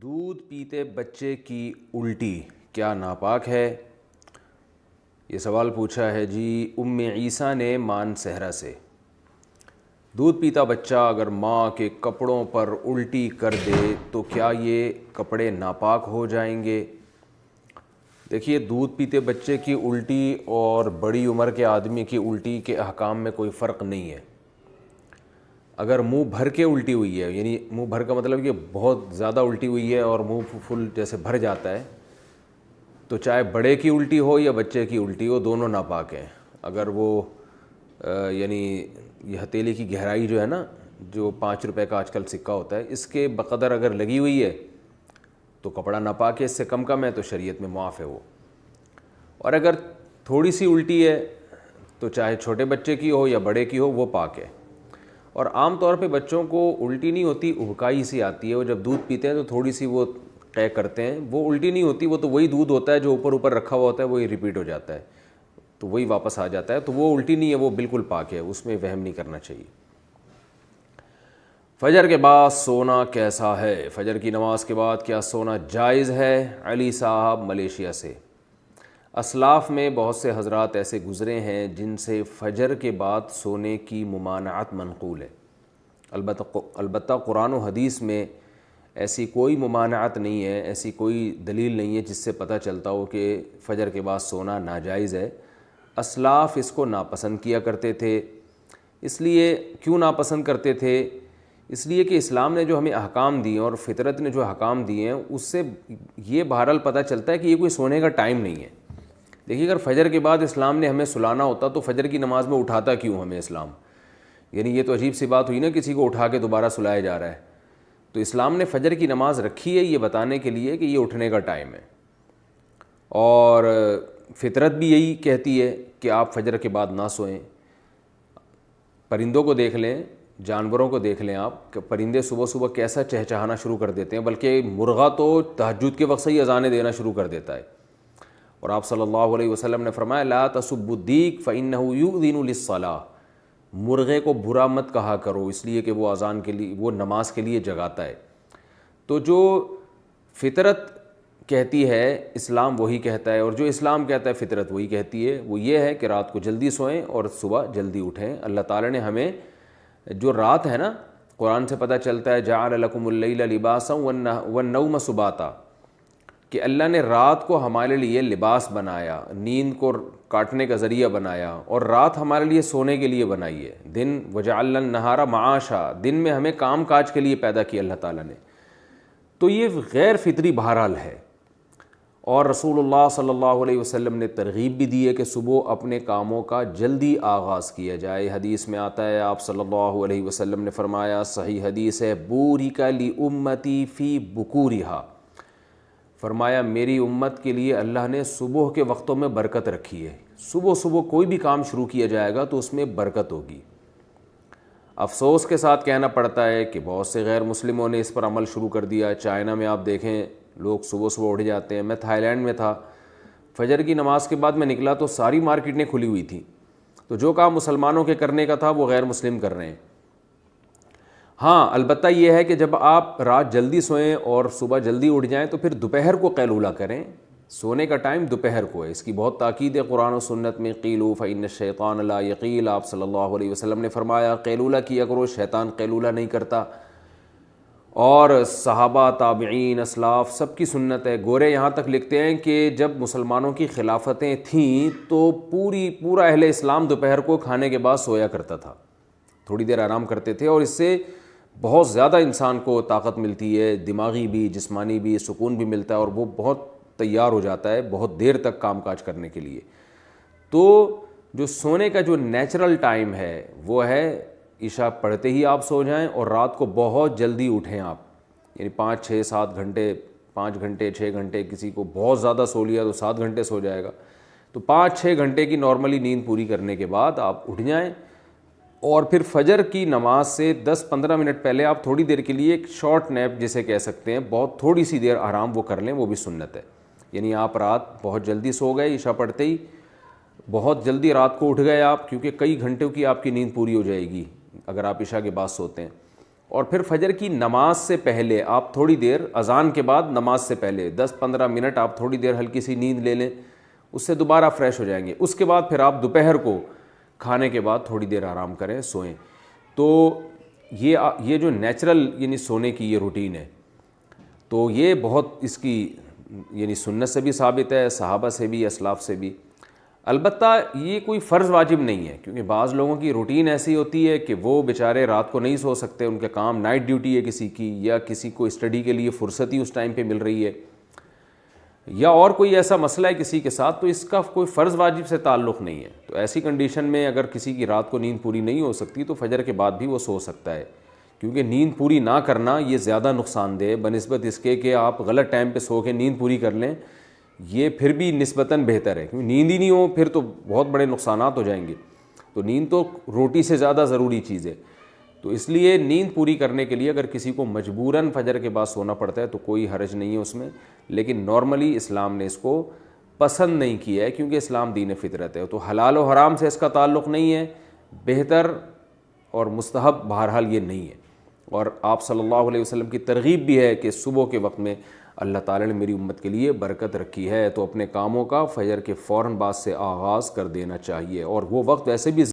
دودھ پیتے بچے کی الٹی کیا ناپاک ہے؟ یہ سوال پوچھا ہے جی ام عیسیٰ نے مان صحرا سے۔ دودھ پیتا بچہ اگر ماں کے کپڑوں پر الٹی کر دے تو کیا یہ کپڑے ناپاک ہو جائیں گے؟ دیکھیے، دودھ پیتے بچے کی الٹی اور بڑی عمر کے آدمی کی الٹی کے احکام میں کوئی فرق نہیں ہے۔ اگر منہ بھر کے الٹی ہوئی ہے، یعنی منہ بھر کا مطلب کہ بہت زیادہ الٹی ہوئی ہے اور منہ فل جیسے بھر جاتا ہے، تو چاہے بڑے کی الٹی ہو یا بچے کی الٹی ہو، دونوں ناپاک ہیں۔ اگر وہ یعنی یہ ہتھیلی کی گہرائی جو ہے نا، جو 5 روپے کا آج کل سکہ ہوتا ہے، اس کے بقدر اگر لگی ہوئی ہے تو کپڑا ناپاک ہے، اس سے کم ہے تو شریعت میں معاف ہے وہ۔ اور اگر تھوڑی سی الٹی ہے تو چاہے چھوٹے بچے کی ہو یا بڑے کی ہو، وہ پاک ہے۔ اور عام طور پہ بچوں کو الٹی نہیں ہوتی، ابکائی سی آتی ہے۔ وہ جب دودھ پیتے ہیں تو تھوڑی سی وہ قے کرتے ہیں، وہ الٹی نہیں ہوتی، وہ تو وہی دودھ ہوتا ہے جو اوپر رکھا ہوا ہوتا ہے، وہی ریپیٹ ہو جاتا ہے، تو وہی واپس آ جاتا ہے، تو وہ الٹی نہیں ہے، وہ بالکل پاک ہے، اس میں وہم نہیں کرنا چاہیے۔ فجر کے بعد سونا کیسا ہے؟ فجر کی نماز کے بعد کیا سونا جائز ہے؟ علی صاحب ملیشیا سے۔ اسلاف میں بہت سے حضرات ایسے گزرے ہیں جن سے فجر کے بعد سونے کی ممانعت منقول ہے۔ البتہ قرآن و حدیث میں ایسی کوئی ممانعت نہیں ہے، ایسی کوئی دلیل نہیں ہے جس سے پتہ چلتا ہو کہ فجر کے بعد سونا ناجائز ہے۔ اسلاف اس کو ناپسند کیا کرتے تھے۔ اس لیے کیوں ناپسند کرتے تھے؟ اس لیے کہ اسلام نے جو ہمیں احکام دیے اور فطرت نے جو احکام دیے ہیں، اس سے یہ بہرحال پتہ چلتا ہے کہ یہ کوئی سونے کا ٹائم نہیں ہے۔ دیکھیے، اگر فجر کے بعد اسلام نے ہمیں سلانا ہوتا تو فجر کی نماز میں اٹھاتا کیوں ہمیں اسلام؟ یعنی یہ تو عجیب سی بات ہوئی نا، کسی کو اٹھا کے دوبارہ سلایا جا رہا ہے۔ تو اسلام نے فجر کی نماز رکھی ہے یہ بتانے کے لیے کہ یہ اٹھنے کا ٹائم ہے، اور فطرت بھی یہی کہتی ہے کہ آپ فجر کے بعد نہ سوئیں۔ پرندوں کو دیکھ لیں، جانوروں کو دیکھ لیں آپ، کہ پرندے صبح صبح کیسا چہچہانا شروع کر دیتے ہیں، بلکہ مرغا تو تہجد کے وقت سے ہی اذانیں دینا شروع کر دیتا ہے۔ اور آپ صلی اللہ علیہ وسلم نے فرمایا لا تسبوا الدیک فإنہ یؤذن للصلاۃ، مرغے کو برا مت کہا کرو، اس لیے کہ وہ اذان کے لیے، وہ نماز کے لیے جگاتا ہے۔ تو جو فطرت کہتی ہے اسلام وہی کہتا ہے، اور جو اسلام کہتا ہے فطرت وہی کہتی ہے۔ وہ یہ ہے کہ رات کو جلدی سوئیں اور صبح جلدی اٹھیں۔ اللہ تعالیٰ نے ہمیں جو رات ہے نا، قرآن سے پتہ چلتا ہے جعل لکم اللیل لباسا والنوم سباتا، کہ اللہ نے رات کو ہمارے لیے لباس بنایا، نیند کو کاٹنے کا ذریعہ بنایا، اور رات ہمارے لیے سونے کے لیے بنائی ہے۔ دن وجعلنا النہار معاشا، دن میں ہمیں کام کاج کے لیے پیدا کیا اللہ تعالیٰ نے۔ تو یہ غیر فطری بہرحال ہے، اور رسول اللہ صلی اللہ علیہ وسلم نے ترغیب بھی دی ہے کہ صبح اپنے کاموں کا جلدی آغاز کیا جائے۔ حدیث میں آتا ہے، آپ صلی اللہ علیہ وسلم نے فرمایا، صحیح حدیث ہے، بورک لامتی فی بکورہا، فرمایا میری امت کے لیے اللہ نے صبح کے وقتوں میں برکت رکھی ہے۔ صبح صبح کوئی بھی کام شروع کیا جائے گا تو اس میں برکت ہوگی۔ افسوس کے ساتھ کہنا پڑتا ہے کہ بہت سے غیر مسلموں نے اس پر عمل شروع کر دیا۔ چائنا میں آپ دیکھیں، لوگ صبح صبح اٹھ جاتے ہیں۔ میں تھائی لینڈ میں تھا، فجر کی نماز کے بعد میں نکلا تو ساری مارکیٹیں کھلی ہوئی تھیں، تو جو کام مسلمانوں کے کرنے کا تھا وہ غیر مسلم کر رہے ہیں۔ ہاں، البتہ یہ ہے کہ جب آپ رات جلدی سوئیں اور صبح جلدی اٹھ جائیں تو پھر دوپہر کو قیلولہ کریں۔ سونے کا ٹائم دوپہر کو ہے، اس کی بہت تاکید ہے قرآن و سنت میں۔ قیلوا فإن الشیطان لا یقیل، آپ صلی اللہ علیہ وسلم نے فرمایا قیلولہ کیا کرو، شیطان قیلولہ نہیں کرتا۔ اور صحابہ، تابعین، اسلاف سب کی سنت ہے۔ گورے یہاں تک لکھتے ہیں کہ جب مسلمانوں کی خلافتیں تھیں تو پورا اہل اسلام دوپہر کو کھانے کے بعد سویا کرتا تھا، تھوڑی دیر آرام کرتے تھے، اور اس سے بہت زیادہ انسان کو طاقت ملتی ہے، دماغی بھی، جسمانی بھی، سکون بھی ملتا ہے، اور وہ بہت تیار ہو جاتا ہے بہت دیر تک کام کاج کرنے کے لیے۔ تو جو سونے کا جو نیچرل ٹائم ہے وہ ہے عشاء پڑھتے ہی آپ سو جائیں، اور رات کو بہت جلدی اٹھیں آپ، یعنی 5 6 7 گھنٹے، 5 گھنٹے 6 گھنٹے، کسی کو بہت زیادہ سو لیا تو 7 گھنٹے سو جائے گا، تو 5 6 گھنٹے کی نارملی نیند پوری کرنے کے بعد آپ اٹھ جائیں، اور پھر فجر کی نماز سے 10 15 منٹ پہلے آپ تھوڑی دیر کے لیے ایک شارٹ نیپ جسے کہہ سکتے ہیں، بہت تھوڑی سی دیر آرام وہ کر لیں، وہ بھی سنت ہے۔ یعنی آپ رات بہت جلدی سو گئے عشاء پڑھتے ہی، بہت جلدی رات کو اٹھ گئے آپ، کیونکہ کئی گھنٹوں کی آپ کی نیند پوری ہو جائے گی اگر آپ عشاء کے بعد سوتے ہیں، اور پھر فجر کی نماز سے پہلے آپ تھوڑی دیر، اذان کے بعد نماز سے پہلے 10-15 منٹ آپ تھوڑی دیر ہلکی سی نیند لے لیں، اس سے دوبارہ فریش ہو جائیں گے. اس کے بعد پھر آپ دوپہر کو کھانے کے بعد تھوڑی دیر آرام کریں، سوئیں. تو یہ جو نیچرل یعنی سونے کی یہ روٹین ہے، تو یہ بہت اس کی یعنی سنت سے بھی ثابت ہے، صحابہ سے بھی، اسلاف سے بھی. البتہ یہ کوئی فرض واجب نہیں ہے، کیونکہ بعض لوگوں کی روٹین ایسی ہوتی ہے کہ وہ بیچارے رات کو نہیں سو سکتے، ان کے کام نائٹ ڈیوٹی ہے کسی کی، یا کسی کو اسٹڈی کے لیے فرصت ہی اس ٹائم پہ مل رہی ہے، یا اور کوئی ایسا مسئلہ ہے کسی کے ساتھ، تو اس کا کوئی فرض واجب سے تعلق نہیں ہے. تو ایسی کنڈیشن میں اگر کسی کی رات کو نیند پوری نہیں ہو سکتی تو فجر کے بعد بھی وہ سو سکتا ہے، کیونکہ نیند پوری نہ کرنا یہ زیادہ نقصان دہ بنسبت اس کے کہ آپ غلط ٹائم پہ سو کے نیند پوری کر لیں. یہ پھر بھی نسبتاً بہتر ہے، کیونکہ نیند ہی نہیں ہو پھر تو بہت بڑے نقصانات ہو جائیں گے. تو نیند تو روٹی سے زیادہ ضروری چیز ہے. تو اس لیے نیند پوری کرنے کے لیے اگر کسی کو مجبوراً فجر کے بعد سونا پڑتا ہے تو کوئی حرج نہیں ہے اس میں، لیکن نارملی اسلام نے اس کو پسند نہیں کیا ہے، کیونکہ اسلام دین فطرت ہے. تو حلال و حرام سے اس کا تعلق نہیں ہے، بہتر اور مستحب بہرحال یہ نہیں ہے. اور آپ صلی اللہ علیہ وسلم کی ترغیب بھی ہے کہ صبح کے وقت میں اللہ تعالیٰ نے میری امت کے لیے برکت رکھی ہے، تو اپنے کاموں کا فجر کے فوراً بعد سے آغاز کر دینا چاہیے. اور وہ وقت ویسے بھی